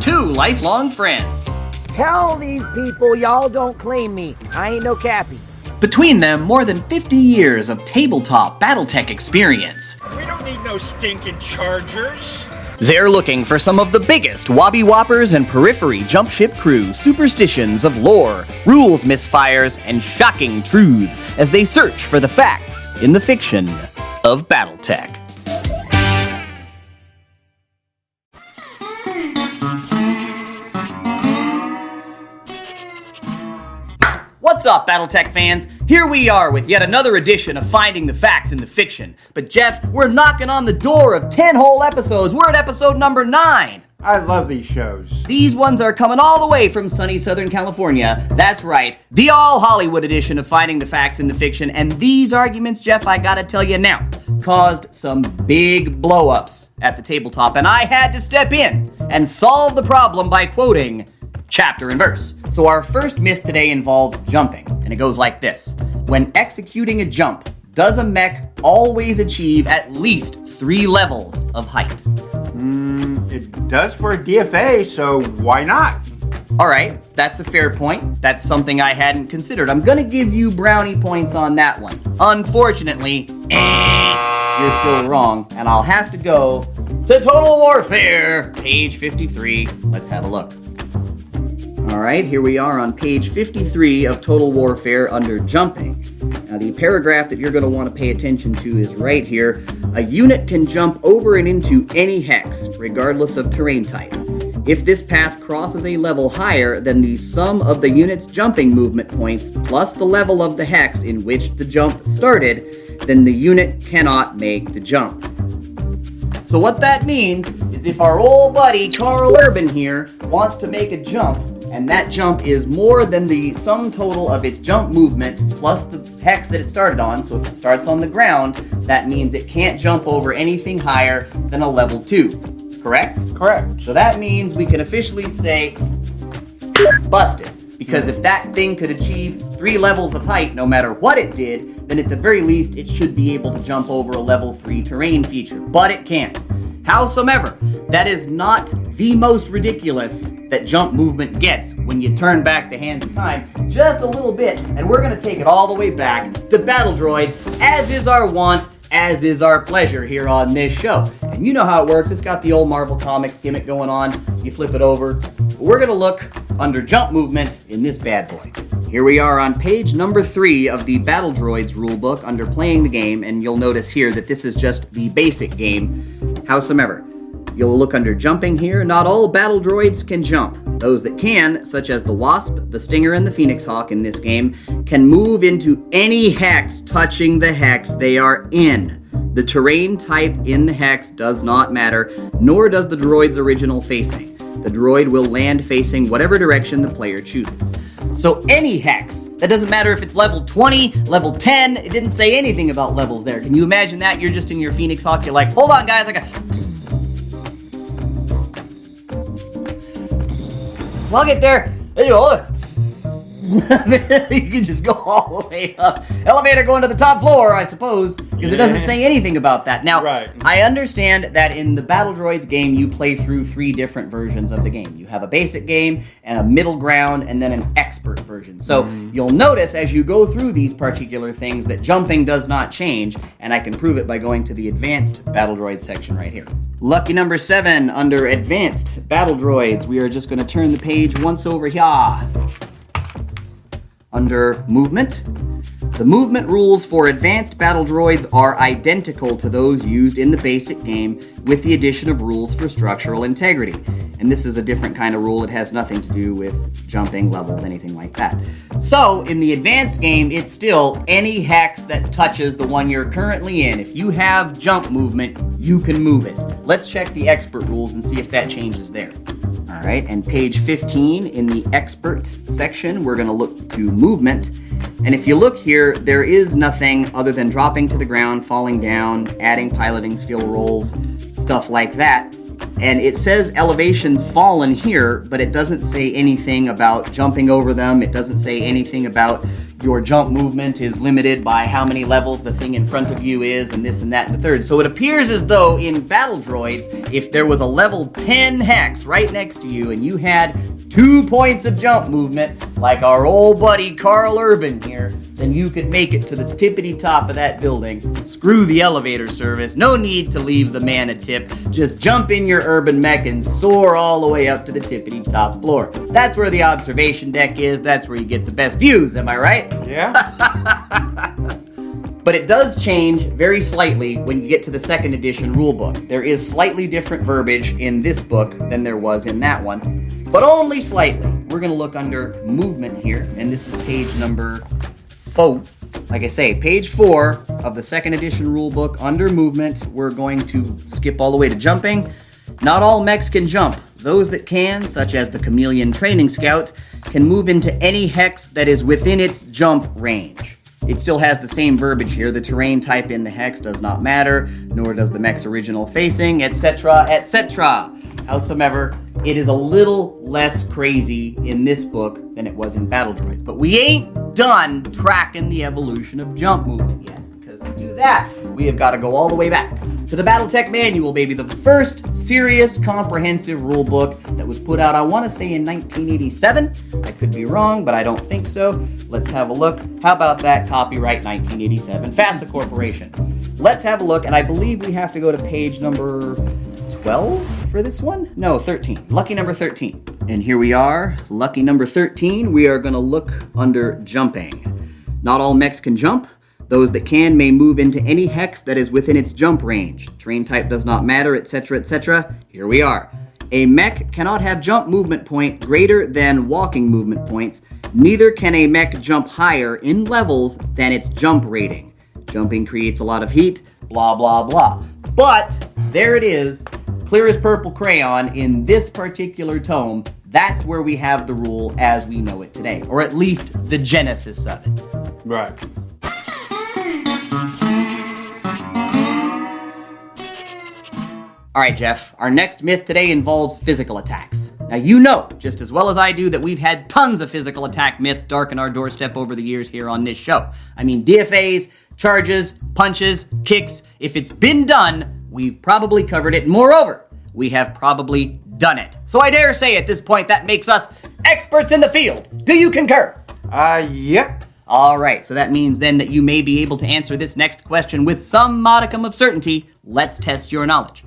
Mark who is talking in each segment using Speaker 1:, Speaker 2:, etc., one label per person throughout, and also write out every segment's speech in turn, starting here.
Speaker 1: two lifelong friends.
Speaker 2: Tell these people y'all don't claim me. I ain't no Cappy.
Speaker 1: Between them, more than 50 years of tabletop Battletech experience.
Speaker 3: We don't need no stinking chargers.
Speaker 1: They're looking for some of the biggest Wobby Whoppers and Periphery Jump Ship Crew superstitions of lore, rules misfires, and shocking truths as they search for the facts in the fiction of Battletech. What's up, Battletech fans? Here we are with yet another edition of Finding the Facts in the Fiction. But Jeff, we're knocking on the door of 10 whole episodes. We're at episode number 9.
Speaker 4: I love these shows.
Speaker 1: These ones are coming all the way from sunny Southern California. That's right, the all-Hollywood edition of Finding the Facts in the Fiction. And these arguments, Jeff, I gotta tell you now, caused some big blow-ups at the tabletop. And I had to step in and solve the problem by quoting chapter and verse. So our first myth today involves jumping, and it goes like this. When executing a jump, does a mech always achieve at least 3 levels of height?
Speaker 4: It does for a DFA, so why not?
Speaker 1: Alright, that's a fair point. That's something I hadn't considered. I'm gonna give you brownie points on that one. Unfortunately, you're still wrong, and I'll have to go to Total Warfare, page 53. Let's have a look. Alright, here we are on page 53 of Total Warfare under Jumping. Now the paragraph that you're going to want to pay attention to is right here. A unit can jump over and into any hex, regardless of terrain type. If this path crosses a level higher than the sum of the unit's jumping movement points plus the level of the hex in which the jump started, then the unit cannot make the jump. So what that means is if our old buddy Carl Urban here wants to make a jump, and that jump is more than the sum total of its jump movement plus the hex that it started on, so if it starts on the ground, that means it can't jump over anything higher than a level 2, correct?
Speaker 4: Correct.
Speaker 1: So that means we can officially say, busted. Because if that thing could achieve 3 levels of height no matter what it did, then at the very least it should be able to jump over a level 3 terrain feature, but it can't. Howsoever, that is not the most ridiculous that jump movement gets when you turn back the hands of time just a little bit, and we're going to take it all the way back to Battle Droids, as is our wont, as is our pleasure here on this show. And you know how it works, it's got the old Marvel Comics gimmick going on, you flip it over. We're going to look under jump movement in this bad boy. Here we are on page number 3 of the Battle Droids rulebook under Playing the Game, and you'll notice here that this is just the basic game. Howsoever, you'll look under Jumping here. Not all Battle Droids can jump. Those that can, such as the Wasp, the Stinger, and the Phoenix Hawk in this game, can move into any hex touching the hex they are in. The terrain type in the hex does not matter, nor does the droid's original facing. The droid will land facing whatever direction the player chooses. So any hex, that doesn't matter if it's level 20, level 10, it didn't say anything about levels there. Can you imagine that? You're just in your Phoenix Hawk, you're like, hold on guys, I'll get there. There you go. You can just go all the way up. Elevator going to the top floor, I suppose, because it doesn't say anything about that. Now,
Speaker 4: right.
Speaker 1: I understand that in the Battle Droids game, you play through 3 different versions of the game. You have a basic game, and a middle ground, and then an expert version. So you'll notice as you go through these particular things that jumping does not change, and I can prove it by going to the advanced Battle Droids section right here. Lucky number 7, under Advanced Battle Droids, we are just going to turn the page once over here. Under Movement, the movement rules for Advanced Battle Droids are identical to those used in the basic game, with the addition of rules for structural integrity. And this is a different kind of rule. It has nothing to do with jumping, levels, anything like that. So, in the advanced game, it's still any hex that touches the one you're currently in. If you have jump movement, you can move it. Let's check the expert rules and see if that changes there. All right, and page 15 in the expert section, we're going to look to movement. And if you look here, there is nothing other than dropping to the ground, falling down, adding piloting skill rolls, stuff like that. And it says elevations fallen here, but it doesn't say anything about jumping over them. It doesn't say anything about your jump movement is limited by how many levels the thing in front of you is, and this and that and the third. So it appears as though in Battle Droids, if there was a level 10 hex right next to you and you had 2 points of jump movement, like our old buddy Carl Urban here, then you could make it to the tippity top of that building. Screw the elevator service. No need to leave the man a tip. Just jump in your urban mech and soar all the way up to the tippity top floor. That's where the observation deck is. That's where you get the best views. Am I right?
Speaker 4: Yeah.
Speaker 1: But it does change very slightly when you get to the second edition rulebook. There is slightly different verbiage in this book than there was in that one, but only slightly. We're going to look under movement here, and this is page number 4. Like I say, page 4 of the second edition rulebook. Under movement, we're going to skip all the way to jumping. Not all mechs can jump. Those that can, such as the Chameleon Training Scout, can move into any hex that is within its jump range. It still has the same verbiage here. The terrain type in the hex does not matter, nor does the mech's original facing, etc., etc. Howsoever, it is a little less crazy in this book than it was in Battle Droids. But we ain't done tracking the evolution of jump movement yet, because to do that, we have got to go all the way back to the Battletech manual, baby. The first serious comprehensive rule book that was put out, I want to say in 1987. I could be wrong, but I don't think so. Let's have a look. How about that? Copyright 1987, FASA Corporation. Let's have a look, and I believe we have to go to page number 12 for this one? No, 13. Lucky number 13. And here we are, lucky number 13. We are going to look under jumping. Not all mechs can jump. Those that can may move into any hex that is within its jump range. Terrain type does not matter, etc., etc. Here we are. A mech cannot have jump movement point greater than walking movement points. Neither can a mech jump higher in levels than its jump rating. Jumping creates a lot of heat, blah, blah, blah. But there it is, clear as purple crayon in this particular tome. That's where we have the rule as we know it today, or at least the genesis of it.
Speaker 4: Right.
Speaker 1: All right, Jeff, our next myth today involves physical attacks. Now, you know, just as well as I do, that we've had tons of physical attack myths darken our doorstep over the years here on this show. I mean, DFAs, charges, punches, kicks. If it's been done, we've probably covered it. Moreover, we have probably done it. So I dare say at this point that makes us experts in the field. Do you concur?
Speaker 4: Yep.
Speaker 1: All right, so that means then that you may be able to answer this next question with some modicum of certainty. Let's test your knowledge.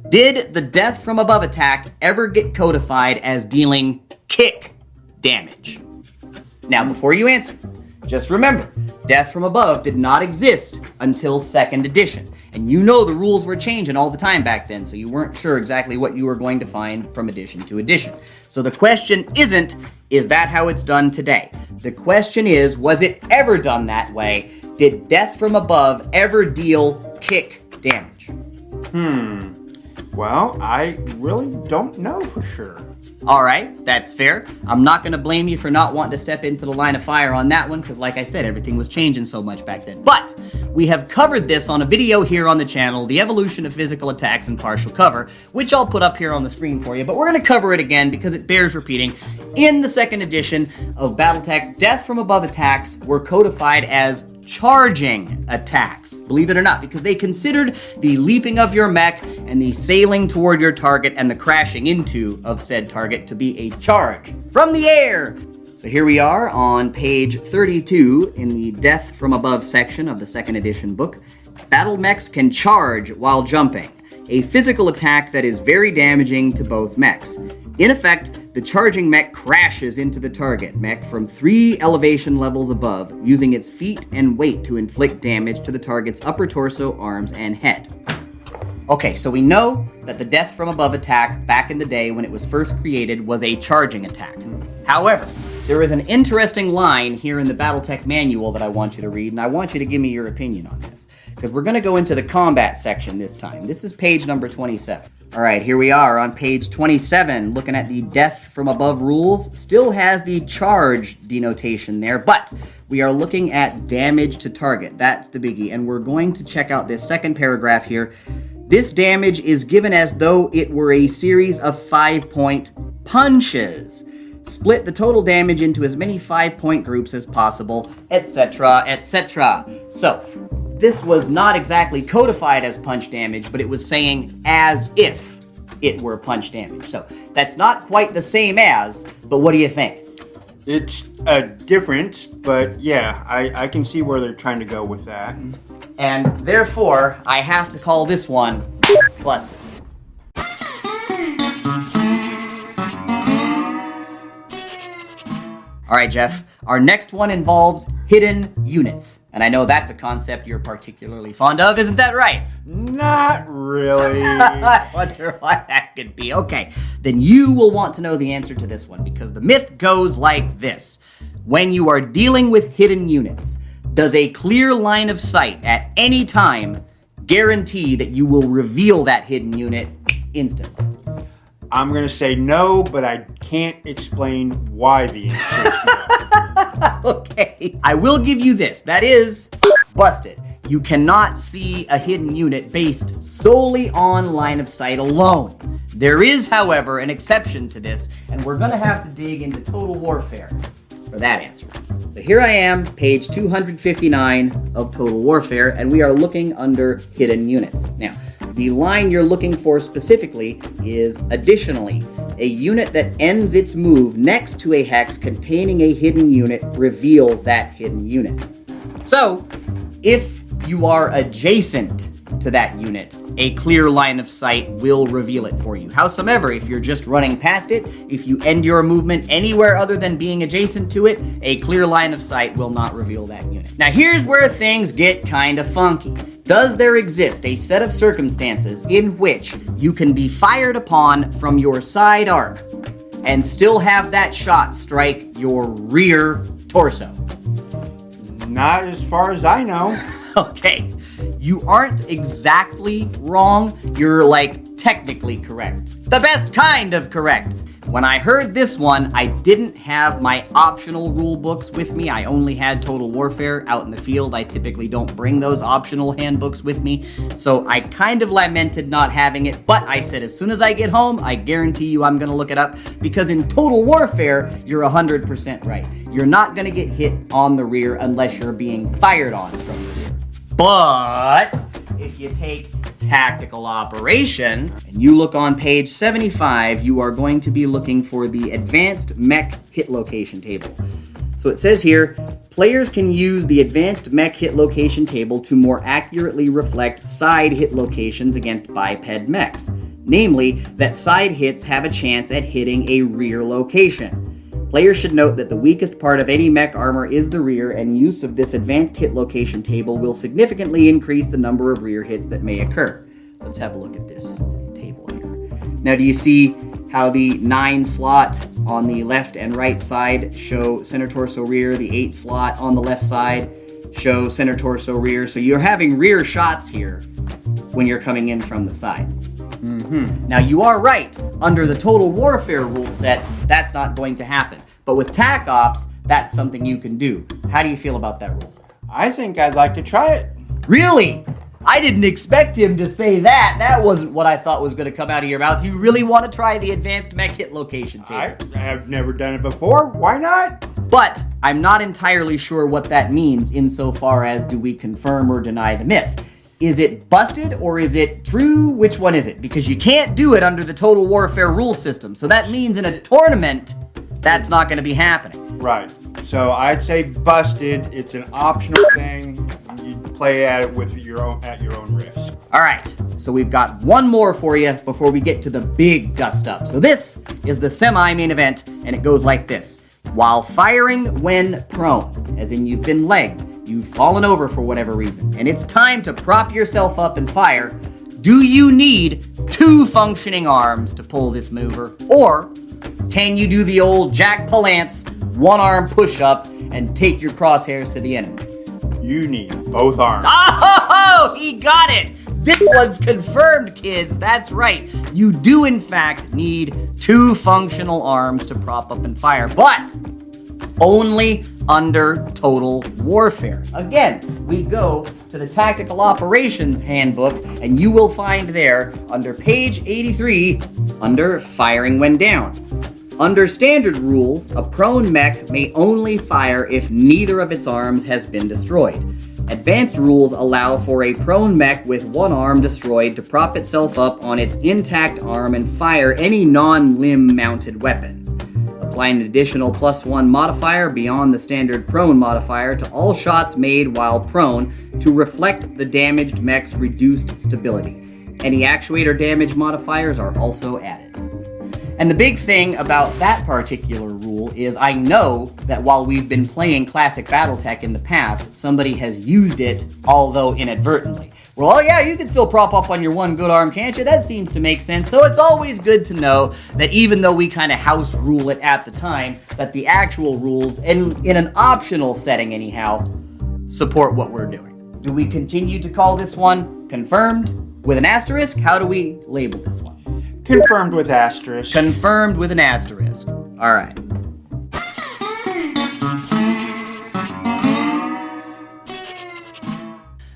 Speaker 1: Did the death from above attack ever get codified as dealing kick damage? Now, before you answer, just remember, death from above did not exist until second edition. And you know the rules were changing all the time back then, so you weren't sure exactly what you were going to find from edition to edition. So the question isn't, is that how it's done today? The question is, was it ever done that way? Did death from above ever deal kick damage?
Speaker 4: Well, I really don't know for sure.
Speaker 1: All right, that's fair. I'm not going to blame you for not wanting to step into the line of fire on that one, because like I said, everything was changing so much back then. But we have covered this on a video here on the channel, The Evolution of Physical Attacks and Partial Cover, which I'll put up here on the screen for you, but we're going to cover it again because it bears repeating. In the second edition of Battletech, death from above attacks were codified as charging attacks, believe it or not, because they considered the leaping of your mech and the sailing toward your target and the crashing into of said target to be a charge from the air. So here we are on page 32 in the Death from Above section of the second edition book. Battle mechs can charge while jumping, a physical attack that is very damaging to both mechs. In effect, the charging mech crashes into the target mech from 3 elevation levels above, using its feet and weight to inflict damage to the target's upper torso, arms, and head. Okay, so we know that the death from above attack back in the day when it was first created was a charging attack. However, there is an interesting line here in the Battletech manual that I want you to read, and I want you to give me your opinion on this, because we're going to go into the combat section this time. This is page number 27. All right, here we are on page 27, looking at the death from above rules. Still has the charge denotation there, but we are looking at damage to target. That's the biggie, and we're going to check out this second paragraph here. This damage is given as though it were a series of 5-point punches. Split the total damage into as many 5-point groups as possible, etc., etc. So, this was not exactly codified as punch damage, but it was saying as if it were punch damage. So, that's not quite the same as, but what do you think?
Speaker 4: It's a difference, but yeah, I can see where they're trying to go with that.
Speaker 1: And therefore, I have to call this one busted. All right, Jeff, our next one involves hidden units. And I know that's a concept you're particularly fond of, isn't that right?
Speaker 4: Not really.
Speaker 1: I wonder why that could be. Okay, then you will want to know the answer to this one, because the myth goes like this. When you are dealing with hidden units, does a clear line of sight at any time guarantee that you will reveal that hidden unit instantly?
Speaker 4: I'm going to say no, but I can't explain why the answer is no.
Speaker 1: Okay, I will give you this. That is busted. You cannot see a hidden unit based solely on line of sight alone. There is, however, an exception to this, and we're going to have to dig into Total Warfare for that answer. So here I am, page 259 of Total Warfare, and we are looking under hidden units. Now, the line you're looking for specifically is additionally. A unit that ends its move next to a hex containing a hidden unit reveals that hidden unit. So, if you are adjacent to that unit, a clear line of sight will reveal it for you. Howsoever, if you're just running past it, if you end your movement anywhere other than being adjacent to it, a clear line of sight will not reveal that unit. Now here's where things get kind of funky. Does there exist a set of circumstances in which you can be fired upon from your side arc and still have that shot strike your rear torso?
Speaker 4: Not as far as I know.
Speaker 1: Okay, you aren't exactly wrong. You're technically correct. The best kind of correct. When I heard this one, I didn't have my optional rule books with me. I only had Total Warfare out in the field. I typically don't bring those optional handbooks with me. So I kind of lamented not having it, but I said as soon as I get home, I guarantee you I'm going to look it up, because in Total Warfare, you're 100% right. You're not going to get hit on the rear unless you're being fired on from the rear. But if you take tactical operations and you look on page 75, you are going to be looking for the advanced mech hit location table. So it says here, players can use the advanced mech hit location table to more accurately reflect side hit locations against biped mechs. Namely, that side hits have a chance at hitting a rear location. Players should note that the weakest part of any mech armor is the rear, and use of this advanced hit location table will significantly increase the number of rear hits that may occur. Let's have a look at this table here. Now, do you see how the 9 slot on the left and right side show center torso rear, the 8 slot on the left side show center torso rear? So you're having rear shots here when you're coming in from the side. Now, you are right. Under the Total Warfare rule set, that's not going to happen. But with TAC Ops, that's something you can do. How do you feel about that rule?
Speaker 4: I think I'd like to try it.
Speaker 1: Really? I didn't expect him to say that. That wasn't what I thought was going to come out of your mouth. You really want to try the advanced mech hit location table?
Speaker 4: I have never done it before. Why not?
Speaker 1: But I'm not entirely sure what that means insofar as do we confirm or deny the myth. Is it busted or is it true? Which one is it? Because you can't do it under the Total Warfare rule system. So that means in a tournament, that's not going to be happening.
Speaker 4: Right. So I'd say busted. It's an optional thing. You play at it with at your own risk.
Speaker 1: All right. So we've got one more for you before we get to the big gust up. So this is the semi-main event, and it goes like this. While firing when prone, as in you've been legged, you've fallen over for whatever reason, and it's time to prop yourself up and fire, do you need 2 functioning arms to pull this maneuver? Or can you do the old Jack Palance 1-arm push-up and take your crosshairs to the enemy?
Speaker 4: You need both arms.
Speaker 1: Oh, he got it! This one's confirmed, kids. That's right. You do, in fact, need 2 functional arms to prop up and fire, but only under Total Warfare. Again, we go to the Tactical Operations Handbook, and you will find there, under page 83, under Firing When Down. Under standard rules, a prone mech may only fire if neither of its arms has been destroyed. Advanced rules allow for a prone mech with one arm destroyed to prop itself up on its intact arm and fire any non-limb mounted weapons. Apply an additional +1 modifier beyond the standard prone modifier to all shots made while prone to reflect the damaged mech's reduced stability. Any actuator damage modifiers are also added. And the big thing about that particular rule is I know that while we've been playing classic Battletech in the past, somebody has used it, although inadvertently. Well, oh yeah, you can still prop up on your one good arm, can't you? That seems to make sense. So it's always good to know that even though we kind of house rule it at the time, that the actual rules, in an optional setting anyhow, support what we're doing. Do we continue to call this one confirmed with an asterisk? How do we label this one?
Speaker 4: Confirmed with asterisk.
Speaker 1: Confirmed with an asterisk. All right.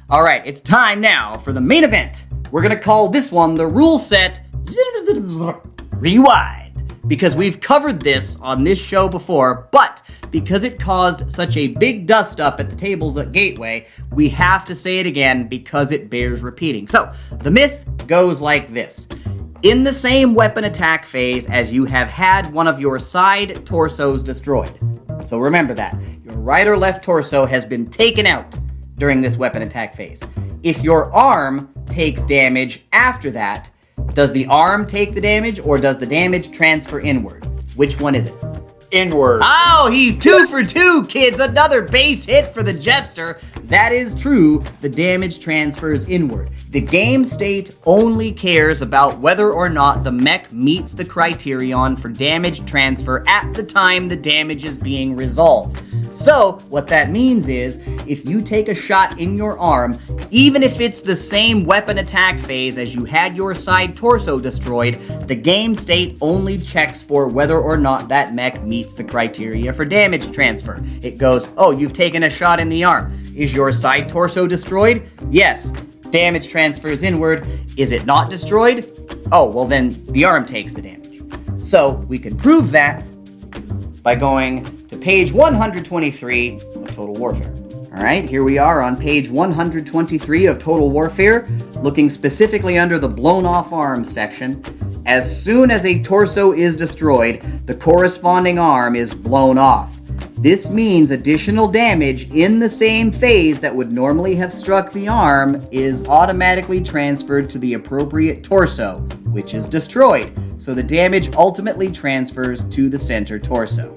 Speaker 1: All right, it's time now for the main event. We're gonna call this one the Ruleset Rewind, because we've covered this on this show before, but because it caused such a big dust-up at the tables at Gateway, we have to say it again because it bears repeating. So, the myth goes like this. In the same weapon attack phase as you have had one of your side torsos destroyed. So remember that. Your right or left torso has been taken out during this weapon attack phase. If your arm takes damage after that, does the arm take the damage or does the damage transfer inward? Which one is it?
Speaker 4: Inward.
Speaker 1: Oh, he's 2 for 2, kids. Another base hit for the Jeffster. That is true. The damage transfers inward. The game state only cares about whether or not the mech meets the criterion for damage transfer at the time the damage is being resolved. So, what that means is, if you take a shot in your arm, even if it's the same weapon attack phase as you had your side torso destroyed, the game state only checks for whether or not that mech meets the criteria for damage transfer. It goes, oh, you've taken a shot in the arm. Is your side torso destroyed? Yes. Damage transfers inward. Is it not destroyed? Oh, well then the arm takes the damage. So we can prove that by going to page 123 of Total Warfare. All right, here we are on page 123 of Total Warfare, looking specifically under the blown off arms section. As soon as a torso is destroyed, the corresponding arm is blown off. This means additional damage in the same phase that would normally have struck the arm is automatically transferred to the appropriate torso, which is destroyed. So the damage ultimately transfers to the center torso.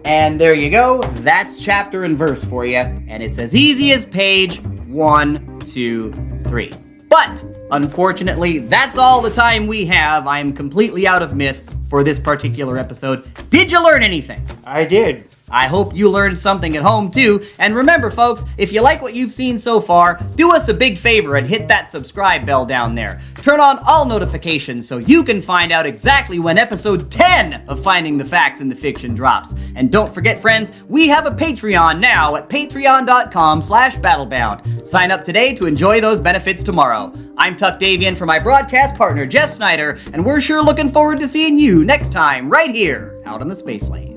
Speaker 1: And there you go, that's chapter and verse for you, and it's as easy as page 1, 2, 3. But, unfortunately, that's all the time we have. I'm completely out of myths for this particular episode. Did you learn anything?
Speaker 4: I did.
Speaker 1: I hope you learned something at home too. And remember folks, if you like what you've seen so far, do us a big favor and hit that subscribe bell down there. Turn on all notifications so you can find out exactly when episode 10 of Finding the Facts in the Fiction drops. And don't forget friends, we have a Patreon now at patreon.com/battlebound. Sign up today to enjoy those benefits tomorrow. I'm Tuck Davian for my broadcast partner Jeff Snyder, and we're sure looking forward to seeing you next time right here out on the Space Lanes.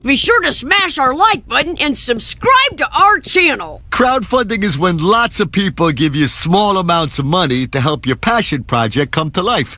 Speaker 5: Be sure to smash our like button and subscribe to our channel.
Speaker 6: Crowdfunding is when lots of people give you small amounts of money to help your passion project come to life.